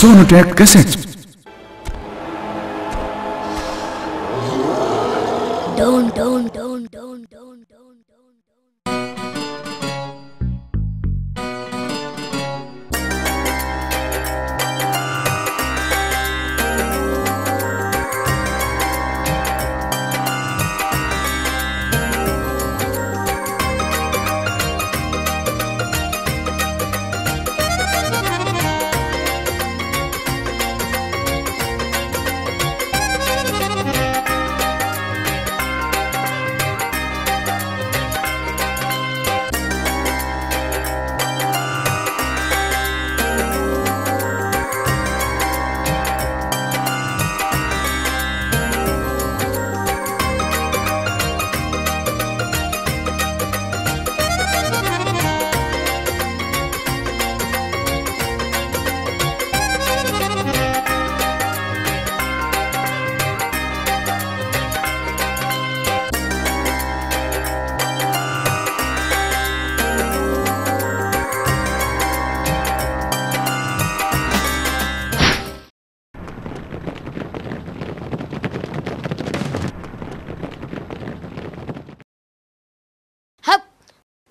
Sonotek cassette. Don't.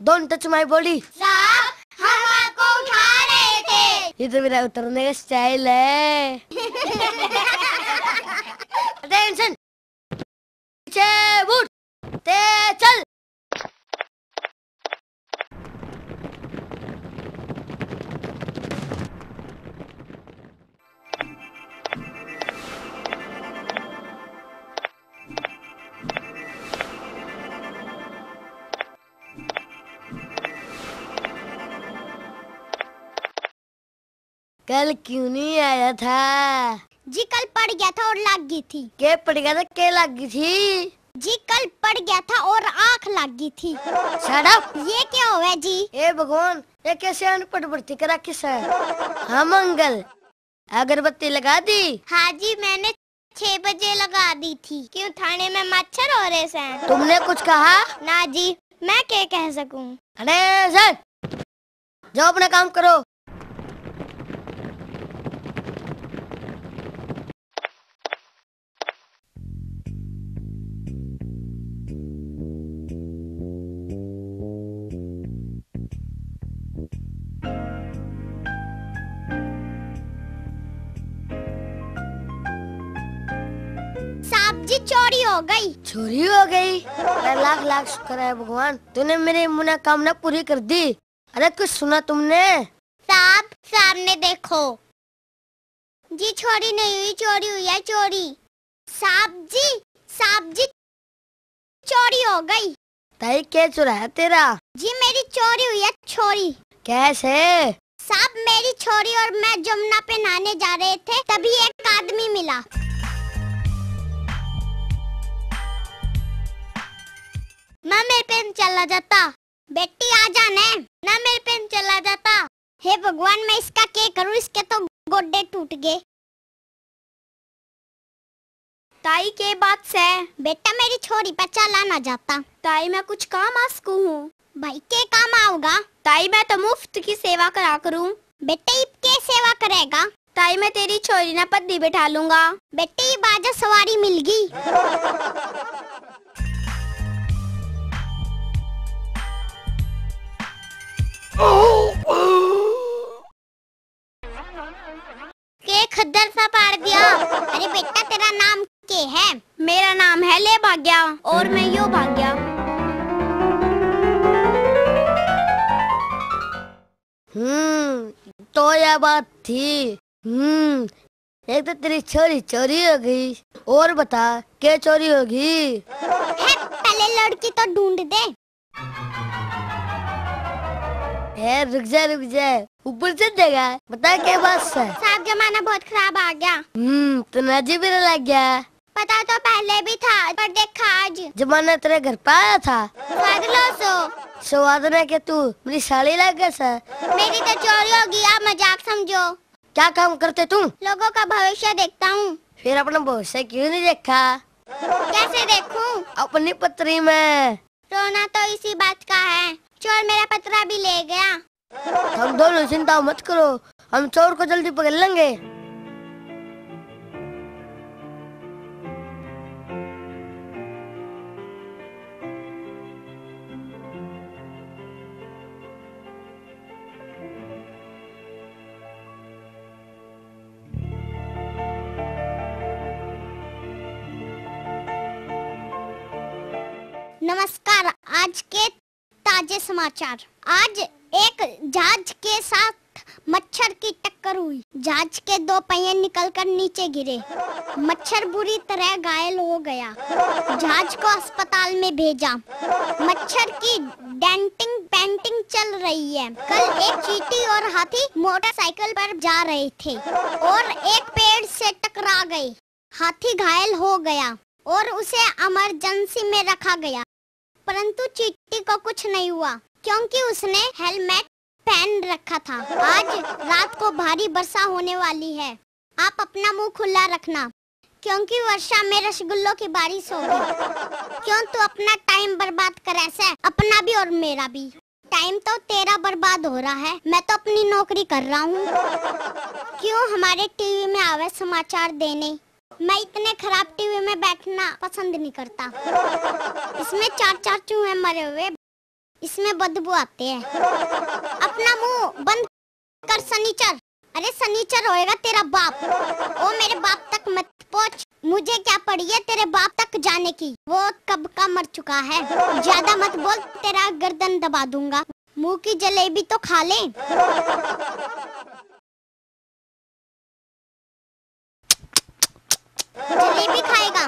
Don't touch my body. साहब, हम आपको उठा रहे थे। ये तो मेरा उतरने का स्टाइल है। Attention. पीछे बूट, ते चल। कल क्यों नहीं आया था? जी कल पड़ गया था और लग गई थी। क्या पड़ गया था? क्या लग गई थी? जी कल पड़ गया था और आँख लग गई थी। Shut up! ये क्या हुआ जी? ए भगवान, ये कैसे अनपढ़ भर्ती करा किस है? हाँ मंगल, अगरबत्ती लगा दी? हाँ जी, मैंने 6 बजे लगा दी थी। क्यों, थाने में मच्छर हो रहे हैं? तुमने कुछ कहा? ना जी, मैं क्या कह सकूं? अरे सर, जाओ अपना काम करो। जी चोरी हो गई। चोरी हो गई? लाख लाख शुक्र है भगवान, तूने मेरी मनोकामना पूरी कर दी। अरे कुछ सुना तुमने? साहब, सामने देखो। जी चोरी नहीं हुई, चोरी हुई है चोरी। साहब जी चोरी हो गई। ताई क्या चुराया तेरा? जी मेरी चोरी हुई है चोरी। कैसे? साहब, मेरी छोरी और मैं जमुना पे नहाने जा रहे थे, तभी एक आदमी मिला। ना मेरे पेन चला जाता। बेटी आ जाने, ना मेरे पेन चला जाता। हे भगवान, मैं इसका क्या करूं? इसके तो गोड्डे टूट गए। ताई के बात से बेटा मेरी छोरी पे चला ना जाता। ताई मैं कुछ काम आ सकूं हूँ? भाई के काम आओगा? ताई मैं तो मुफ्त की सेवा करा करूं। बेटे इब के सेवा करेगा? ताई मैं तेरी छोरी ना पद्दी बैठा लूंगा। बेटे बाजा सवारी मिल गई। के खद्दर सा पाड़ दिया। अरे बेटा, तेरा नाम के है? मेरा नाम है ले भाग्या और मैं यो भाग्या। तो यह बात थी। एक तो तेरी छोरी चोरी हो गई, और बता क्या चोरी होगी? पहले लड़की तो ढूंढ दे। रुक जा, ऊपर से देगा। बता क्या बात है? साहब, जमाना बहुत खराब आ गया। तो नाजी भी लग गया। पता तो पहले भी था, पर देखा आज जमाना तेरे घर पे आया था। स्वाद ने क्या तू मेरी साड़ी लग गया सर? मेरी तो चोरी होगी, आप मजाक समझो। क्या काम करते तुम? लोगों का भविष्य देखता हूँ। फिर अपना भविष्य क्यों नहीं देखा? कैसे देखूं? अपनी पत्री में। रोना तो इसी बात का है, चोर मेरा पत्रा भी ले गया। हम दोनों चिंता मत करो, हम चोर को जल्दी पकड़ लेंगे। नमस्कार, आज के ताजे समाचार। आज एक जहाज के साथ मच्छर की टक्कर हुई। जहाज के 2 पहिए निकलकर नीचे गिरे। मच्छर बुरी तरह घायल हो गया। जहाज को अस्पताल में भेजा। मच्छर की डेंटिंग पेंटिंग चल रही है। कल एक चींटी और हाथी मोटरसाइकिल पर जा रहे थे और एक पेड़ से टकरा गए। हाथी घायल हो गया और उसे इमरजेंसी में रखा गया, परंतु चींटी को कुछ नहीं हुआ क्योंकि उसने हेलमेट पहन रखा था। आज रात को भारी वर्षा होने वाली है। आप अपना मुंह खुला रखना क्योंकि वर्षा में रसगुल्लों की बारिश होगी। क्यों तू अपना टाइम बर्बाद कर ऐसे, अपना भी और मेरा भी। टाइम तो तेरा बर्बाद हो रहा है, मैं तो अपनी नौकरी कर रहा हूँ। क्यों हमारे टीवी में आवे समाचार देने? मैं इतने खराब टीवी में बैठना पसंद नहीं करता। इसमें 4 चूहे मरे हुए, इसमें बदबू आते हैं। अपना मुंह बंद कर सनीचर। अरे सनीचर होएगा तेरा बाप। ओ मेरे बाप तक मत पहुंच। मुझे क्या पड़ी है तेरे बाप तक जाने की, वो कब का मर चुका है। ज्यादा मत बोल, तेरा गर्दन दबा दूंगा। मुंह की जलेबी तो खा ले। जलेबी खाएगा?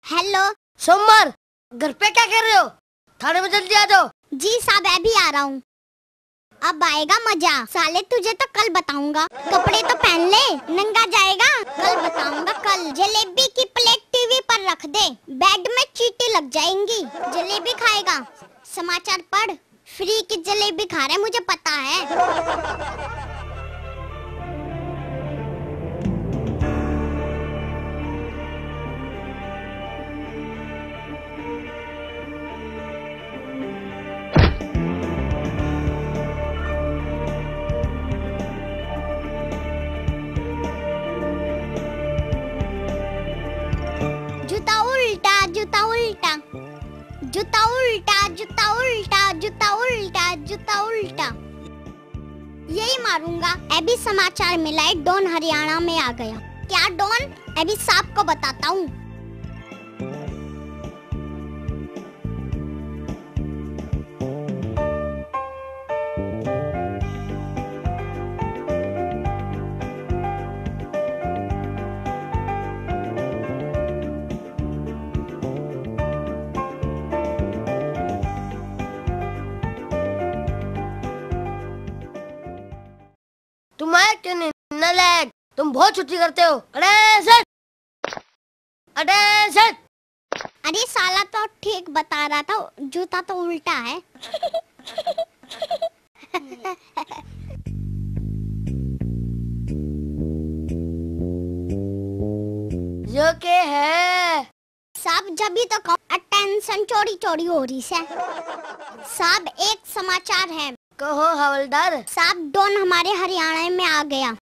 हेलो सोमवार, घर पे क्या कर रहे हो? थाने में जल्दी आ जाओ। जी साहब, अभी आ रहा हूँ। अब आएगा मजा। साले तुझे तो कल बताऊंगा। कपड़े तो पहन ले, नंगा जाएगा। कल बताऊंगा कल। जलेबी की प्लेट टीवी पर रख दे, बेड में चींटी लग जाएंगी। जलेबी खाएगा? समाचार पढ़, फ्री की जलेबी खा रहे, मुझे पता है। जूता उल्टा, जूता उल्टा, जूता उल्टा, जूता उल्टा, जूता उल्टा, जूता उल्टा। यही मारूंगा। अभी समाचार मिला है, डॉन हरियाणा में आ गया। क्या डॉन? अभी साहब को बताता हूँ। तुम आए क्यों नहीं? नालायक, तुम बहुत छुट्टी करते हो। Attention, attention. अरे साला तो ठीक बता रहा था, जूता तो उल्टा है। जो के है साहब, जब भी तो अटेंशन चोरी चोरी हो रही है। साहब एक समाचार है। कहो हवलदार। साहब डॉन हमारे हरियाणा में आ गया।